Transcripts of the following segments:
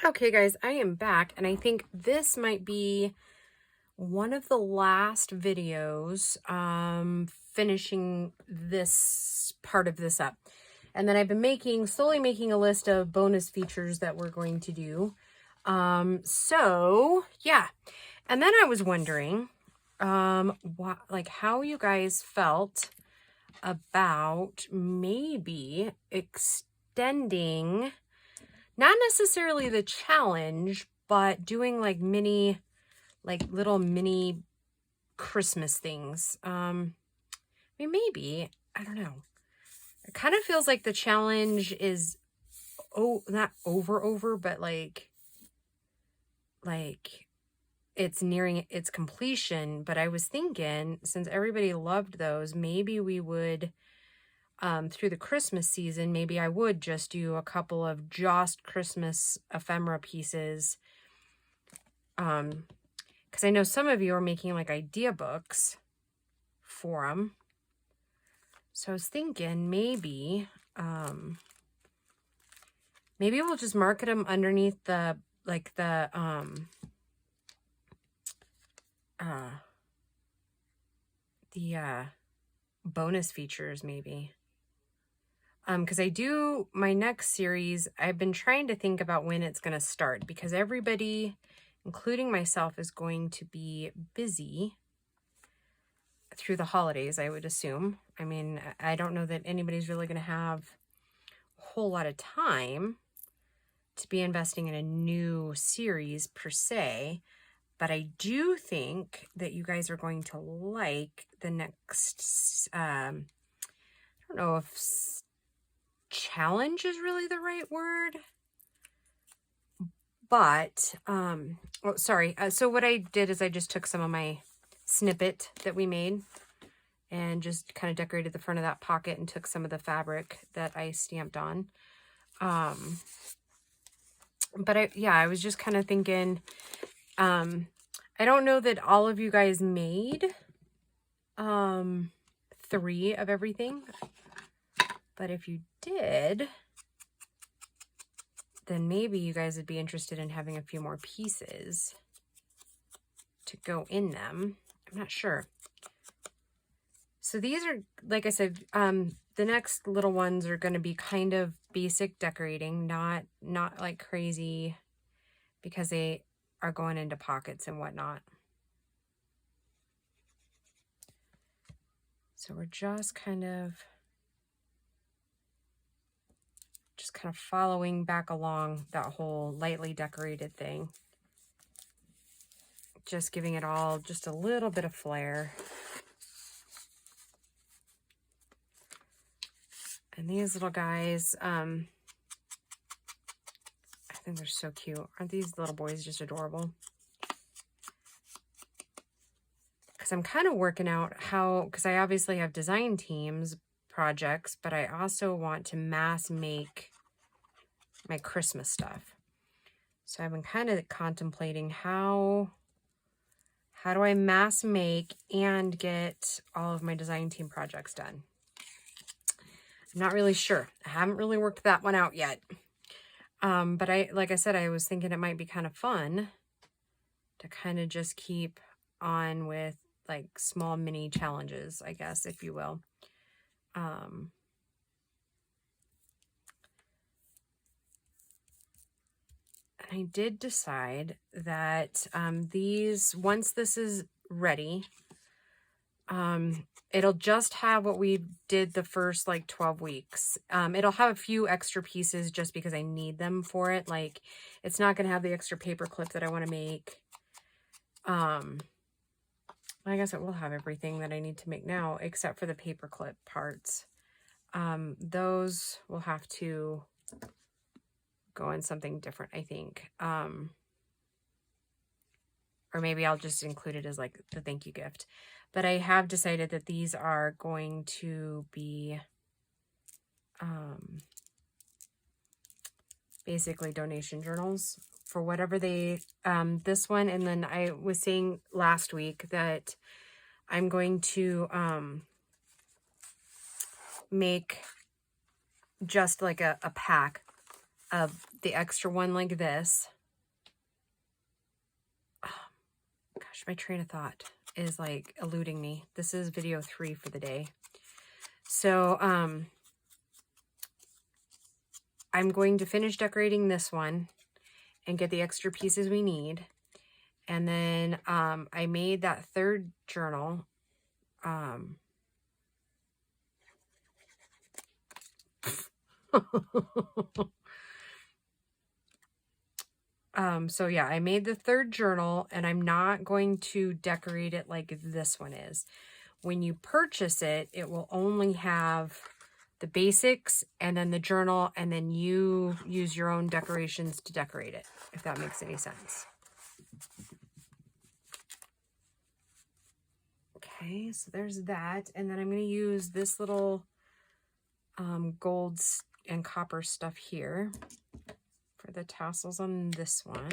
Okay, guys, I am back, and I think this might be one of the last videos finishing this part of this up. And then I've been slowly making a list of bonus features that we're going to do. So yeah. And then I was wondering how you guys felt about maybe extending, not necessarily the challenge, but doing like little mini Christmas things. Maybe, I don't know. It kind of feels like the challenge is, not over, but like it's nearing its completion. But I was thinking, since everybody loved those, maybe we would, through the Christmas season, maybe I would just do a couple of just Christmas ephemera pieces. Because I know some of you are making like idea books for them. So I was thinking maybe we'll just market them underneath the bonus features maybe. Because my next series, I've been trying to think about when it's going to start, because everybody, including myself, is going to be busy through the holidays, I would assume. I mean, I don't know that anybody's really going to have a whole lot of time to be investing in a new series per se, but I do think that you guys are going to like the next, I don't know if challenge is really the right word, but, so what I did is I just took some of my snippet that we made and just kind of decorated the front of that pocket and took some of the fabric that I stamped on. But I was just kind of thinking, I don't know that all of you guys made 3 of everything, but if you did, then maybe you guys would be interested in having a few more pieces to go in them. I'm not sure. So these are, like I said, the next little ones are going to be kind of basic decorating, not like crazy, because they are going into pockets and whatnot. So we're just kind of following back along that whole lightly decorated thing. Just giving it all just a little bit of flair. And these little guys, I think they're so cute. Aren't these little boys just adorable? Because I'm kind of working out because I obviously have design teams projects, but I also want to mass make my Christmas stuff. So I've been kind of contemplating how do I mass make and get all of my design team projects done. I'm not really sure. I haven't really worked that one out yet. But like I said, I was thinking it might be kind of fun to kind of just keep on with like small mini challenges, I guess, if you will. And I did decide that once this is ready, it'll just have what we did the first like 12 weeks. It'll have a few extra pieces just because I need them for it. Like, it's not going to have the extra paper clip that I want to make. I guess it will have everything that I need to make now, except for the paper clip parts. Those will have to go in something different, I think. Or maybe I'll just include it as like the thank you gift. But I have decided that these are going to be basically donation journals for whatever they, this one. And then I was saying last week that I'm going to make just like a pack the extra one like this. Oh, gosh, my train of thought is like eluding me. This is video 3 for the day. So, I'm going to finish decorating this one and get the extra pieces we need. And then, I made that third journal. So yeah, I made the third journal, and I'm not going to decorate it like this one is. When you purchase it, it will only have the basics and then the journal, and then you use your own decorations to decorate it, if that makes any sense. Okay, so there's that. And then I'm going to use this little gold and copper stuff here for the tassels on this one.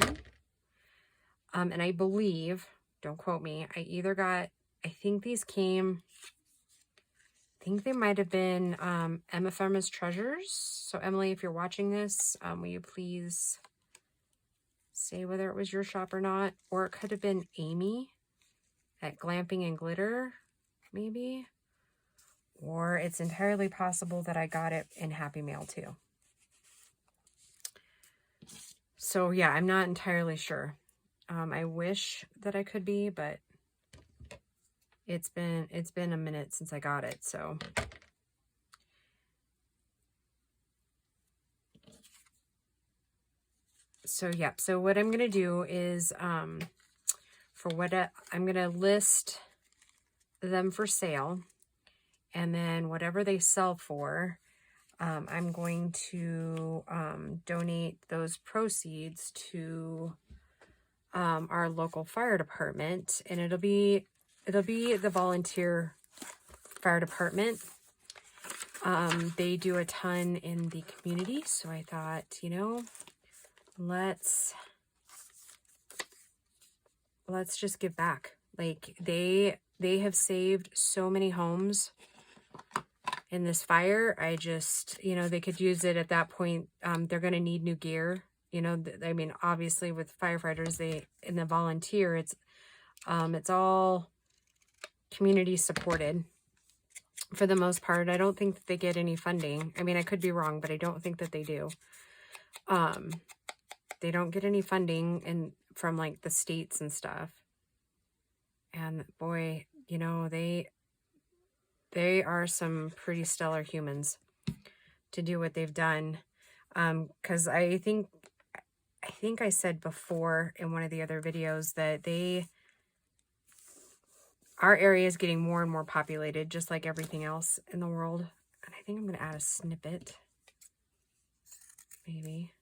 And I believe, don't quote me, I either got, I think these came, I think they might have been Emmephemras Treasures. So Emily, if you're watching this, will you please say whether it was your shop or not? Or it could have been Amy at Glamping and Glitter, maybe. Or it's entirely possible that I got it in Happy Mail too. So yeah, I'm not entirely sure. I wish that I could be, but it's been a minute since I got it, so. So yeah, so what I'm gonna do is I'm gonna list them for sale, and then whatever they sell for, I'm going to donate those proceeds to our local fire department, and it'll be the volunteer fire department. They do a ton in the community, so I thought, you know, let's just give back. Like they have saved so many homes in this fire. I just, you know, they could use it at that point. They're going to need new gear. You know, I mean, obviously with firefighters, in the volunteer, it's all community supported for the most part. I don't think that they get any funding. I mean, I could be wrong, but I don't think that they do. They don't get any funding from like the states and stuff. And boy, you know, they are some pretty stellar humans to do what they've done. Because I think I said before in one of the other videos that our area is getting more and more populated, just like everything else in the world. And I think I'm going to add a snippet, maybe.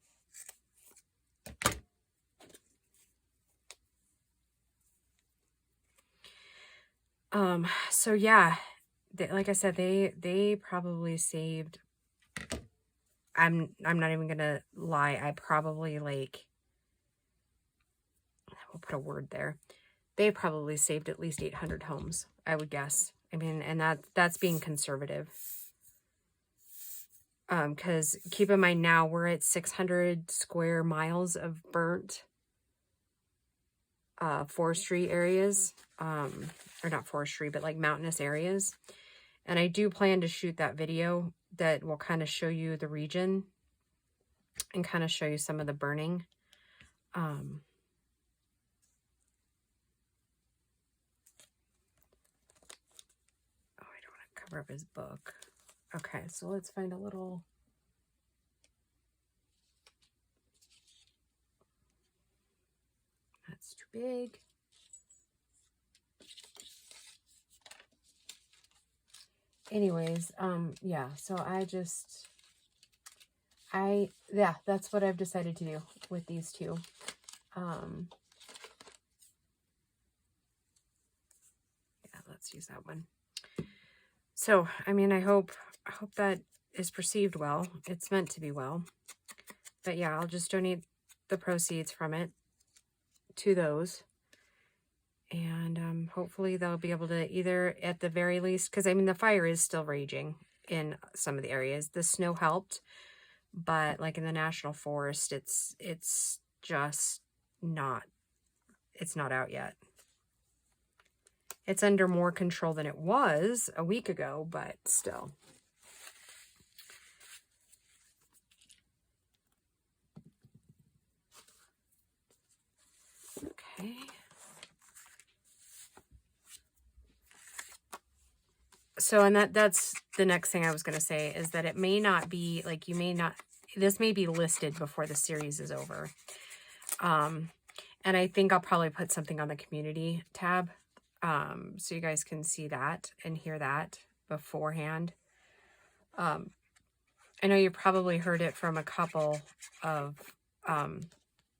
So yeah, like I said, they probably saved, I'm not even gonna lie, I probably, like, we'll put a word there, they probably saved at least 800 homes, I would guess. I mean, and that's being conservative. Because keep in mind now we're at 600 square miles of burnt forestry areas, or not forestry, but like mountainous areas. And I do plan to shoot that video that will kind of show you the region and kind of show you some of the burning. Oh, I don't want to cover up his book. Okay, so let's find a little... That's too big. Anyways, yeah, so yeah, that's what I've decided to do with these two. Yeah, let's use that one. So, I mean, I hope that is perceived well. It's meant to be well. But yeah, I'll just donate the proceeds from it to those. And hopefully they'll be able to either, at the very least, because I mean the fire is still raging in some of the areas. The snow helped, but like in the National Forest, it's just not, it's not out yet. It's under more control than it was a week ago, but still. Okay. So, and that's the next thing I was going to say, is that it may not be, like, you may not, this may be listed before the series is over. And I think I'll probably put something on the community tab, so you guys can see that and hear that beforehand. I know you probably heard it from a couple of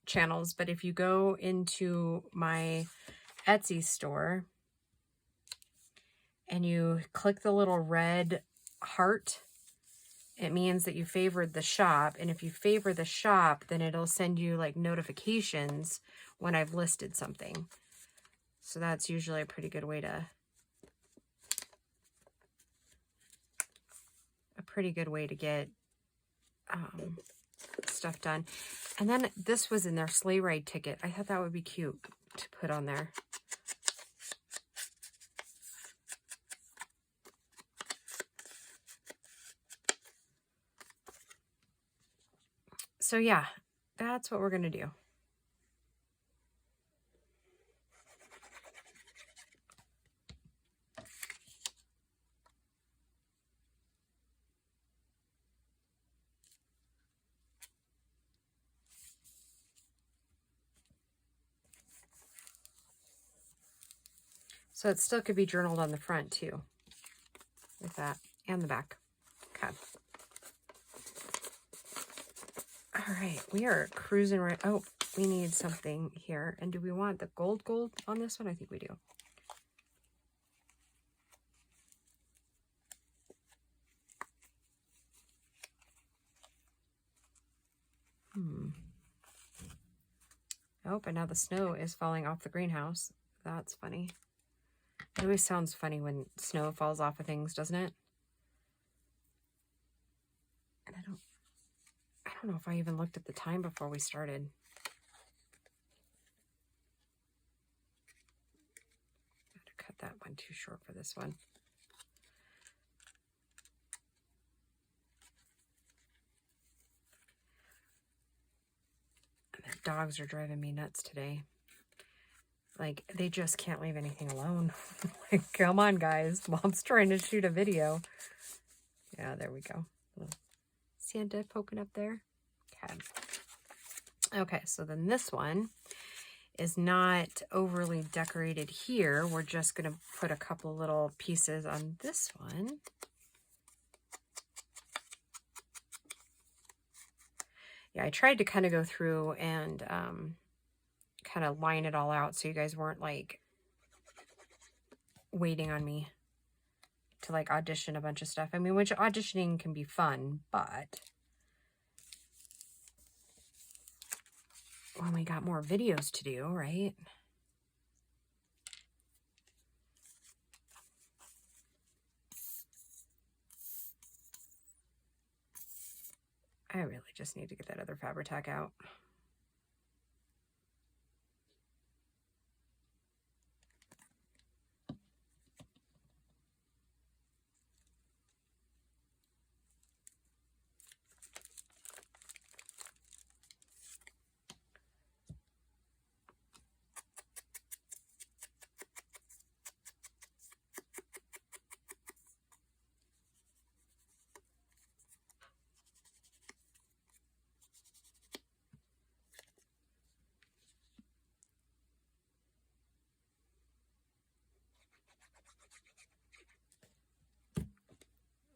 channels, but if you go into my Etsy store and you click the little red heart, it means that you favored the shop. And if you favor the shop, then it'll send you like notifications when I've listed something. So that's usually a pretty good way to, get stuff done. And then this was in their sleigh ride ticket. I thought that would be cute to put on there. So yeah, that's what we're going to do. So it still could be journaled on the front too, with that, and the back. Okay. All right, we are cruising right. Oh, we need something here. And do we want the gold on this one? I think we do. Oh, but now the snow is falling off the greenhouse. That's funny. It always sounds funny when snow falls off of things, doesn't it? And I don't know if I even looked at the time before we started. Gotta cut that one too short for this one. And the dogs are driving me nuts today. Like, they just can't leave anything alone. Like, come on, guys. Mom's trying to shoot a video. Yeah, there we go. Santa poking up there. Okay. Okay, so then this one is not overly decorated here. We're just going to put a couple little pieces on this one. Yeah, I tried to kind of go through and kind of line it all out so you guys weren't like waiting on me to like audition a bunch of stuff. I mean, which auditioning can be fun, but when we got more videos to do, right? I really just need to get that other Fabri-Tac out.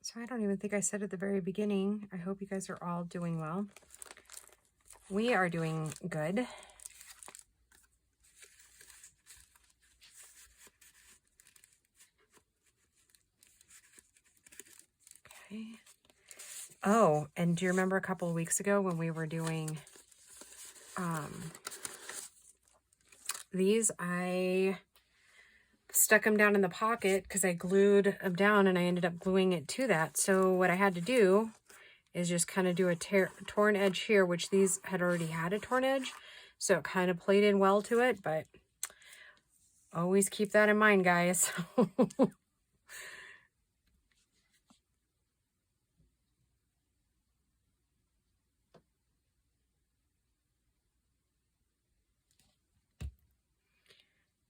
So I don't even think I said at the very beginning, I hope you guys are all doing well. We are doing good. Okay. Oh, and do you remember a couple of weeks ago when we were doing these? I stuck them down in the pocket because I glued them down and I ended up gluing it to that. So what I had to do is just kind of do a torn edge here, which these had already had a torn edge. So it kind of played in well to it, but always keep that in mind, guys.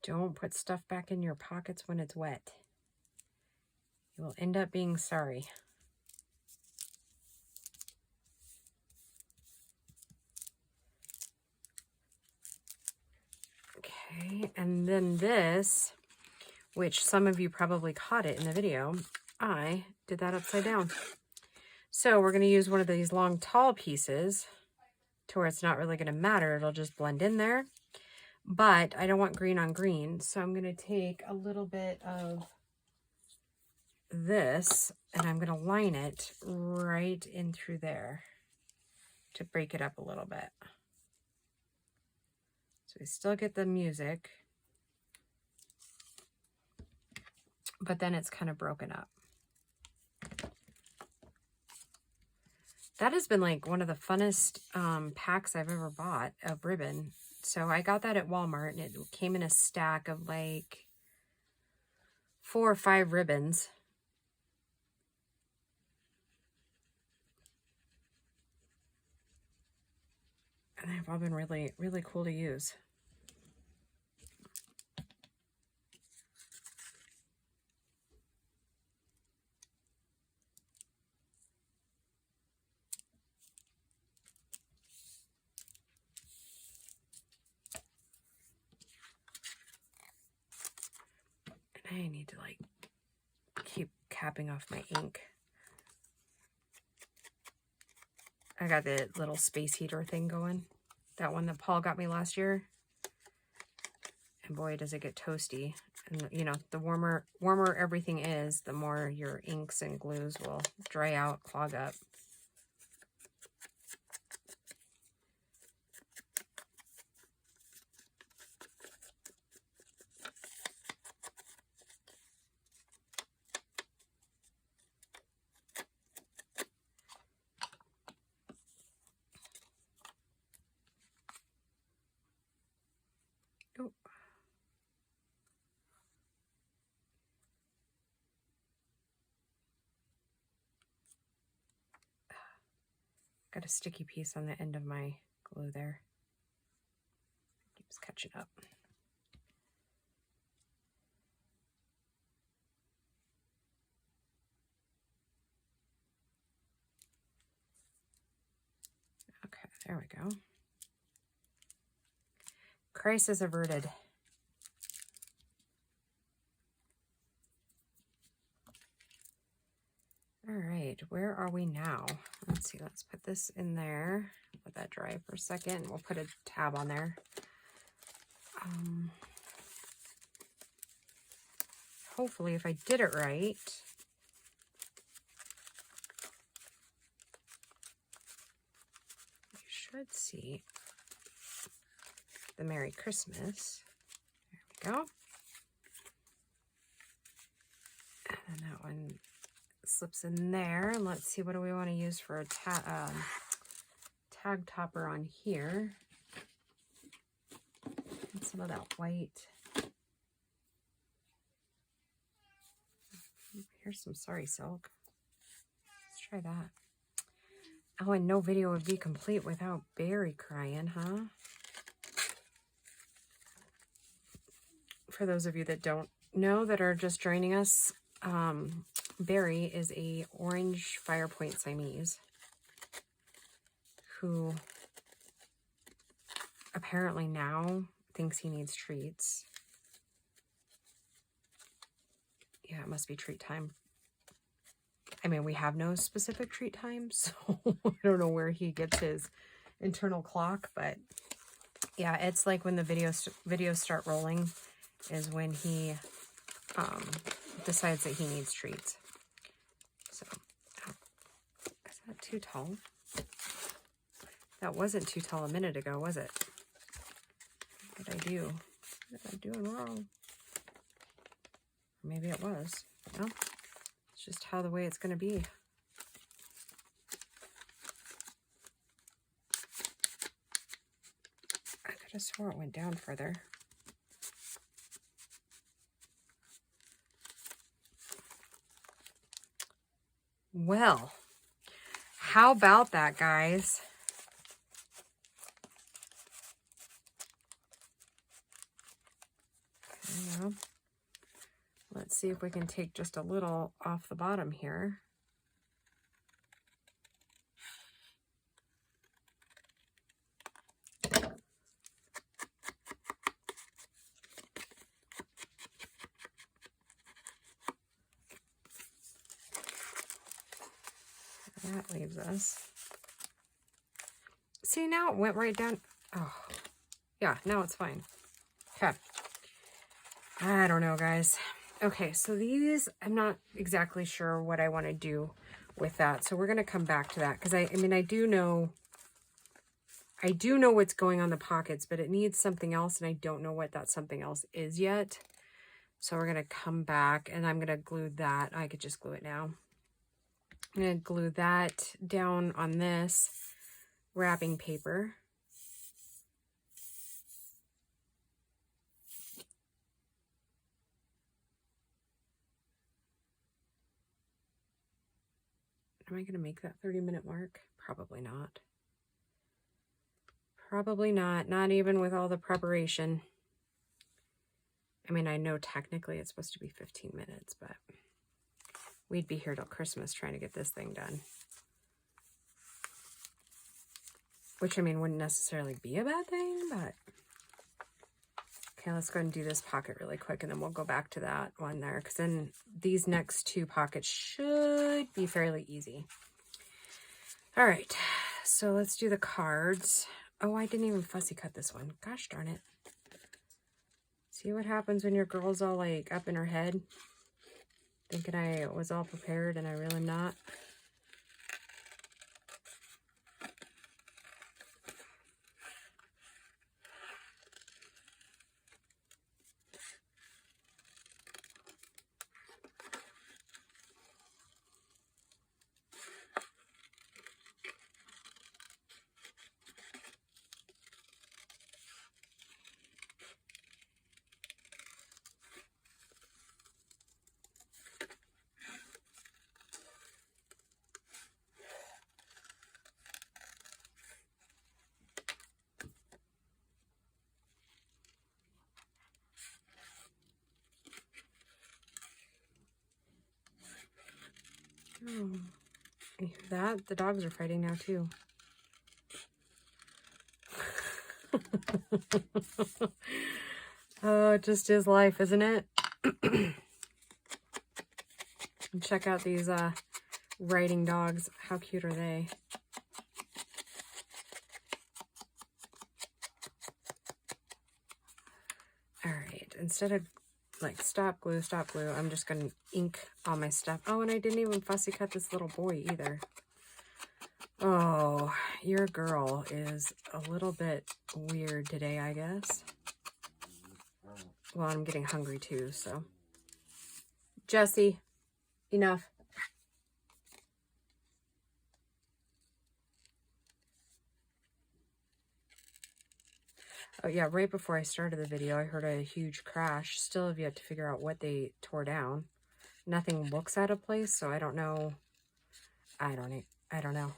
Don't put stuff back in your pockets when it's wet. You will end up being sorry. Okay, and then this, which some of you probably caught it in the video, I did that upside down. So we're going to use one of these long, tall pieces to where it's not really going to matter. It'll just blend in there. But I don't want green on green, so I'm going to take a little bit of this and I'm going to line it right in through there to break it up a little bit. So we still get the music, but then it's kind of broken up. That has been like one of the funnest packs I've ever bought of ribbon. So I got that at Walmart and it came in a stack of like 4 or 5 ribbons. And they've all been really, really cool to use. I need to like keep capping off my ink. I got the little space heater thing going. That one that Paul got me last year. And boy, does it get toasty. And you know, the warmer everything is, the more your inks and glues will dry out, clog up. Got a sticky piece on the end of my glue there. Keeps catching up. Okay, there we go. Crisis averted. All right, where are we now? Let's see, let's put this in there. Let that dry for a second. We'll put a tab on there. Hopefully, if I did it right, you should see the Merry Christmas. There we go. And that one slips in there. And let's see, what do we want to use for a tag topper on here? And some of that white. Here's some Sorry Silk. Let's try that. Oh, and no video would be complete without Barry crying, huh? For those of you that don't know, that are just joining us, Barry is a orange Firepoint Siamese who apparently now thinks he needs treats. Yeah, it must be treat time. I mean, we have no specific treat time, so I don't know where he gets his internal clock, but yeah, it's like when the videos start rolling is when he decides that he needs treats. So, is that too tall? That wasn't too tall a minute ago, was it? What did I do? What am I doing wrong? Maybe it was. No, it's just how the way it's going to be. could have swore it went down further. Well, how about that, guys? Yeah. Let's see if we can take just a little off the bottom here. That leaves us. See, now it went right down. Oh, yeah, now it's fine. Okay. I don't know, guys. Okay, so these, I'm not exactly sure what I want to do with that. So we're going to come back to that because I mean, I do know what's going on the pockets, but it needs something else, and I don't know what that something else is yet. So we're going to come back, and I'm going to glue that. I could just glue it now. I'm going to glue that down on this wrapping paper. Am I going to make that 30-minute mark? Probably not. Probably not. Not even with all the preparation. I mean, I know technically it's supposed to be 15 minutes, but we'd be here till Christmas trying to get this thing done. Which, I mean, wouldn't necessarily be a bad thing, but... Okay, let's go ahead and do this pocket really quick, and then we'll go back to that one there, because then these next two pockets should be fairly easy. All right, so let's do the cards. Oh, I didn't even fussy cut this one. Gosh darn it. See what happens when your girl's all, like, up in her head? Thinking I was all prepared, and I really am not. Oh, you hear that? The dogs are fighting now, too. Oh, it just is life, isn't it? And check out these writing dogs. How cute are they? All right, instead of like stop glue, I'm just going to ink all my stuff. Oh, and I didn't even fussy cut this little boy either. Oh, your girl is a little bit weird today, I guess. Well, I'm getting hungry too, so. Jesse, enough. Oh yeah, right before I started the video, I heard a huge crash. Still have yet to figure out what they tore down. Nothing looks out of place, so I don't know. I don't know.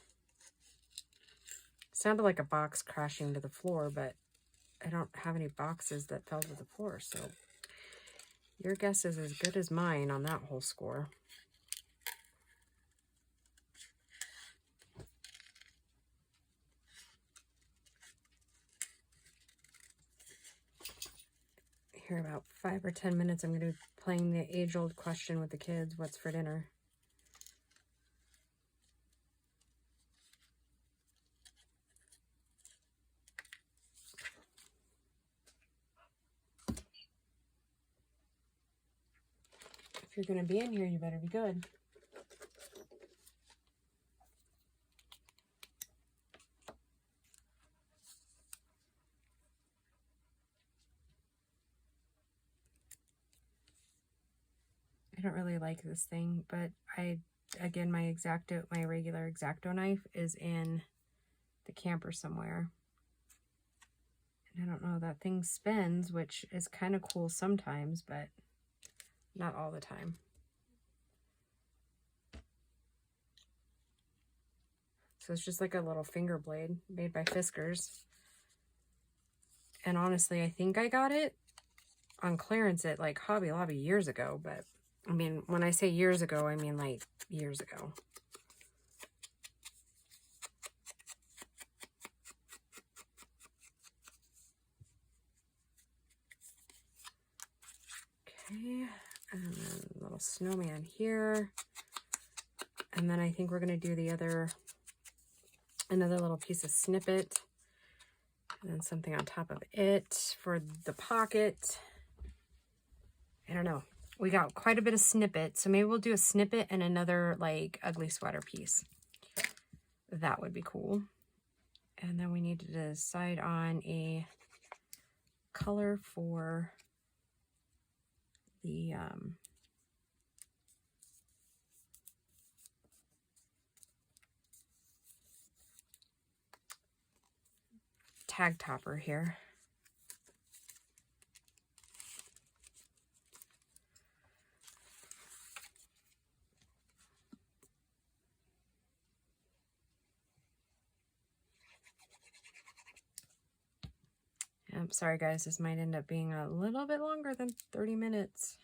Sounded like a box crashing to the floor, but I don't have any boxes that fell to the floor, so your guess is as good as mine on that whole score. Here, about 5 or 10 minutes, I'm going to be playing the age-old question with the kids. What's for dinner? If you're going to be in here, you better be good. I don't really like this thing, but again, my regular X-Acto knife is in the camper somewhere. And I don't know, that thing spins, which is kind of cool sometimes, but not all the time. So it's just like a little finger blade made by Fiskars. And honestly, I think I got it on clearance at like Hobby Lobby years ago, but I mean, when I say years ago, I mean like years ago. Okay, and then a little snowman here. And then I think we're going to do the another little piece of snippet. And then something on top of it for the pocket. I don't know. We got quite a bit of snippet, so maybe we'll do a snippet and another like ugly sweater piece. That would be cool. And then we need to decide on a color for the tag topper here. I'm sorry guys, this might end up being a little bit longer than 30 minutes.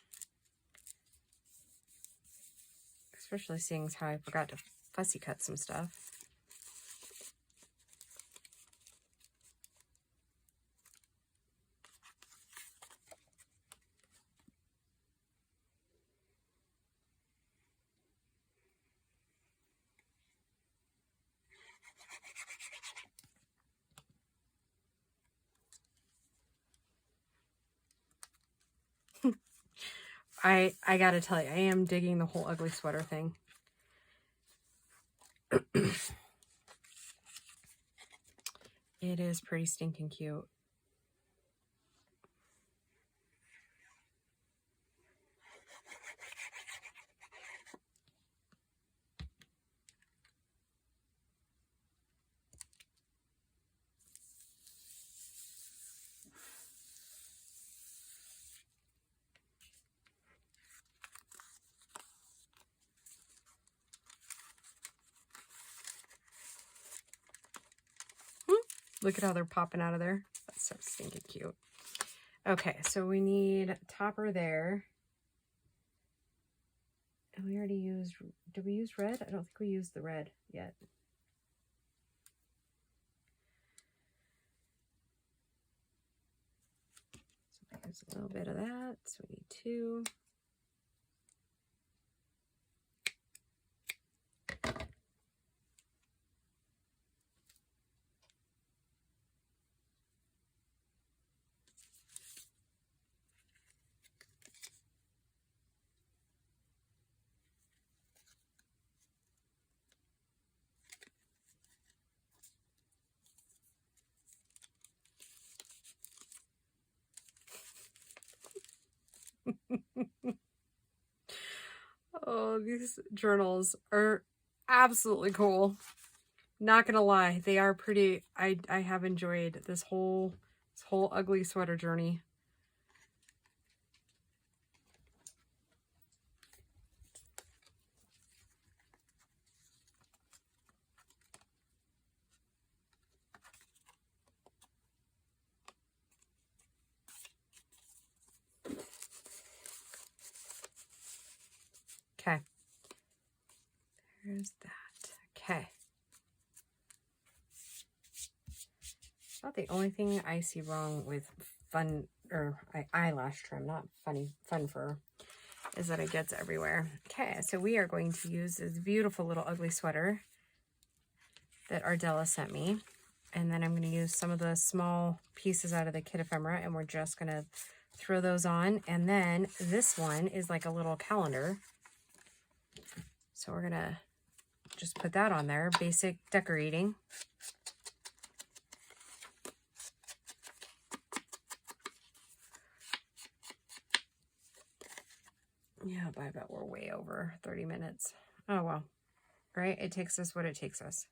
Especially seeing as how I forgot to fussy cut some stuff. I gotta tell you, I am digging the whole ugly sweater thing. It is pretty stinking cute. Look at how they're popping out of there. That's so stinking cute. Okay, so we need topper there. And we already used, did we use red? I don't think we used the red yet. So there's a little bit of that. So we need 2. Oh, these journals are absolutely cool. Not gonna lie, they are pretty. I have enjoyed this whole ugly sweater journey. Okay. There's that. Okay. Not the only thing I see wrong with eyelash trim, not fun fur, is that it gets everywhere. Okay, so we are going to use this beautiful little ugly sweater that Ardella sent me. And then I'm going to use some of the small pieces out of the kit ephemera, and we're just going to throw those on. And then this one is like a little calendar. So we're going to just put that on there. Basic decorating. Yeah, I bet we're way over 30 minutes. Oh, well. Right? It takes us what it takes us.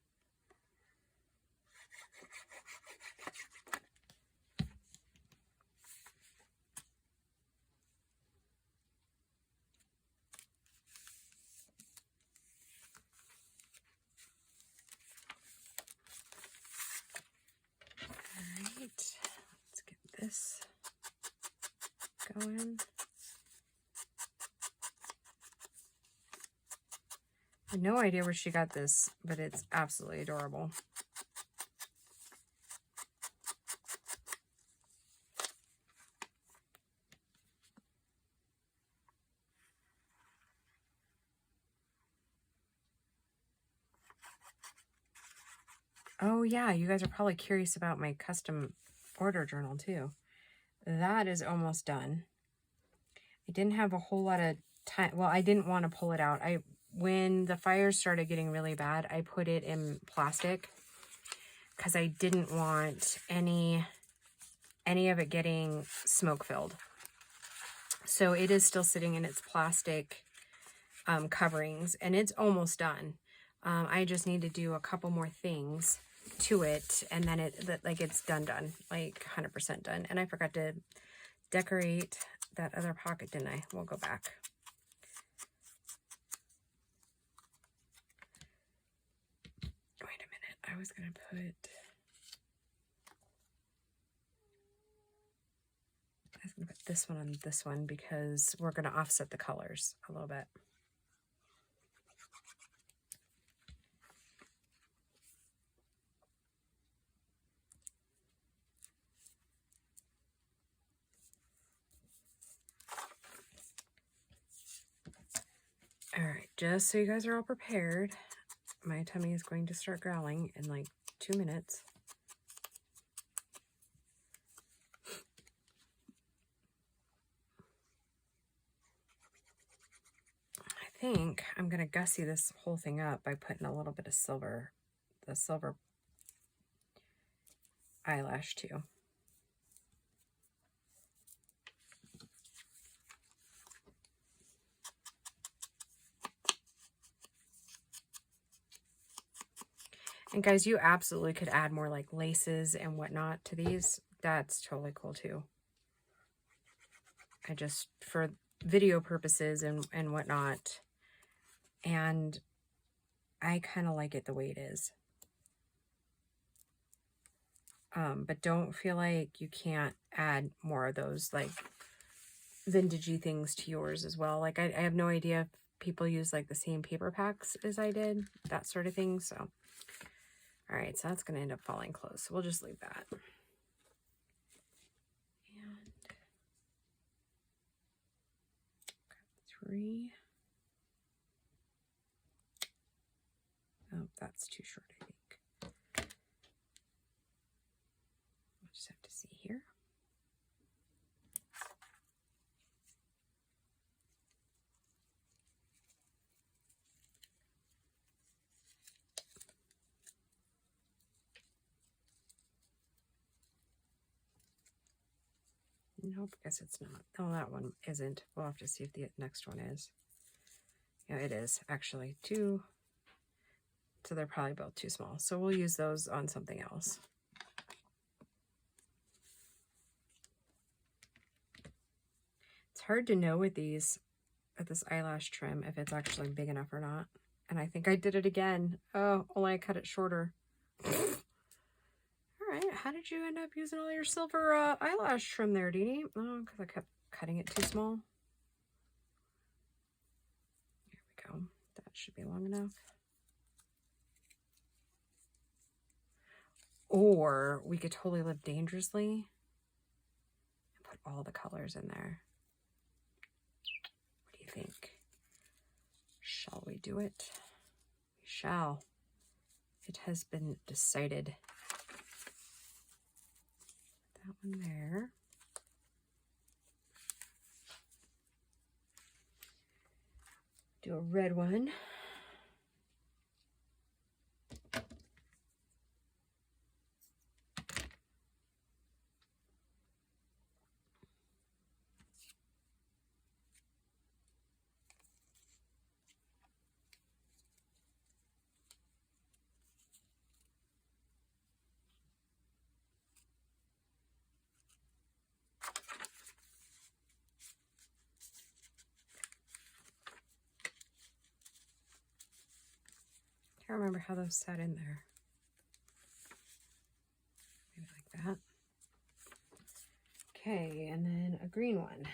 let's get this going. I have no idea where she got this, but it's absolutely adorable. Oh yeah, you guys are probably curious about my custom order journal too. That is almost done. I didn't have a whole lot of time. Well, I didn't want to pull it out. When the fires started getting really bad, I put it in plastic because I didn't want any of it getting smoke filled. So it is still sitting in its plastic coverings, and it's almost done. I just need to do a couple more things to it, and then it's done, like 100% done. And I forgot to decorate that other pocket, didn't I? We'll go back. Wait a minute. I was going to put... this one on this one because we're going to offset the colors a little bit. All right, just so you guys are all prepared, my tummy is going to start growling in like 2 minutes. I think I'm going to gussy this whole thing up by putting a little bit of silver, the silver eyelash too. And guys, you absolutely could add more like laces and whatnot to these. That's totally cool too. I just, for video purposes and whatnot, and I kind of like it the way it is. But don't feel like you can't add more of those like vintagey things to yours as well. Like I have no idea if people use like the same paper packs as I did, that sort of thing. So, all right, so that's going to end up falling close. So we'll just leave that. And got 3. Oh, that's too short, I think. We'll just have to see here. Nope, guess it's not. Oh, that one isn't. We'll have to see if the next one is. Yeah, it is actually 2. So they're probably both too small. So we'll use those on something else. It's hard to know with these, with this eyelash trim, if it's actually big enough or not. And I think I did it again. Oh, only I cut it shorter. All right, how did you end up using all your silver eyelash trim there, Dee? Oh, because I kept cutting it too small. Here we go. That should be long enough. Or we could totally live dangerously and put all the colors in there. What do you think? Shall we do it? We shall. It has been decided. That one there. Do a red one. I can't remember how those sat in there. Maybe like that. Okay, and then a green one.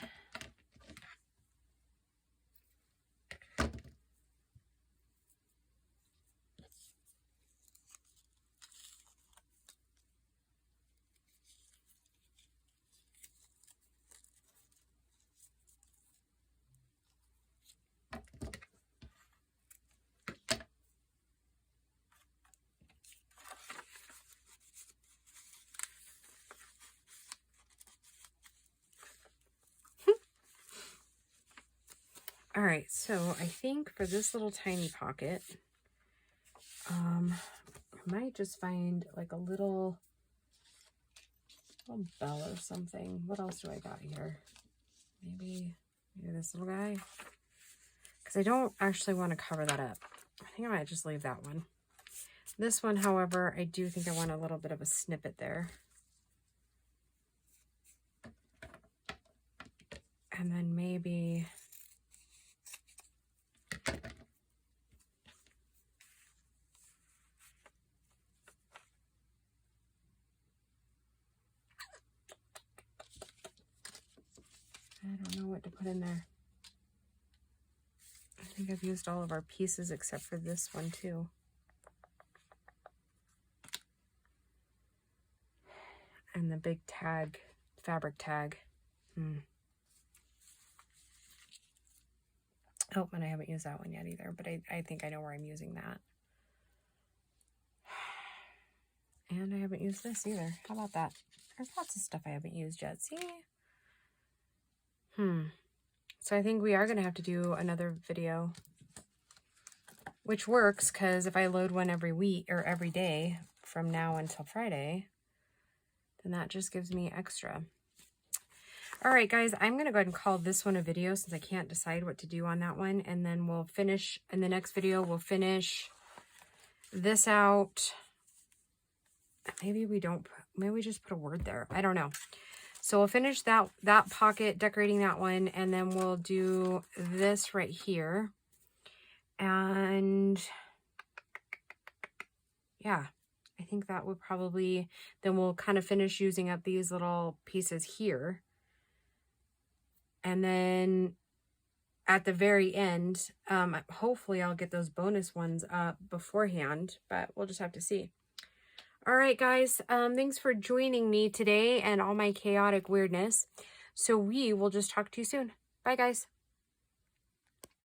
All right, so I think for this little tiny pocket, I might just find like a little bell or something. What else do I got here? Maybe this little guy, because I don't actually want to cover that up. I think I might just leave that one. This one, however, I do think I want a little bit of a snippet there. And then maybe I don't know what to put in there. I think I've used all of our pieces except for this one too. And the big tag, fabric tag. Oh, and I haven't used that one yet either, but I think I know where I'm using that. And I haven't used this either. How about that? There's lots of stuff I haven't used yet. See? So I think we are going to have to do another video, which works because if I load one every week or every day from now until Friday, then that just gives me extra. All right, guys, I'm going to go ahead and call this one a video since I can't decide what to do on that one. And then we'll finish in the next video. We'll finish this out. Maybe we don't, maybe we just put a word there. I don't know. So we'll finish that pocket, decorating that one, and then we'll do this right here. And yeah, I think that would probably, then we'll kind of finish using up these little pieces here. And then at the very end, hopefully I'll get those bonus ones up beforehand, but we'll just have to see. All right, guys, thanks for joining me today and all my chaotic weirdness. So we will just talk to you soon. Bye, guys.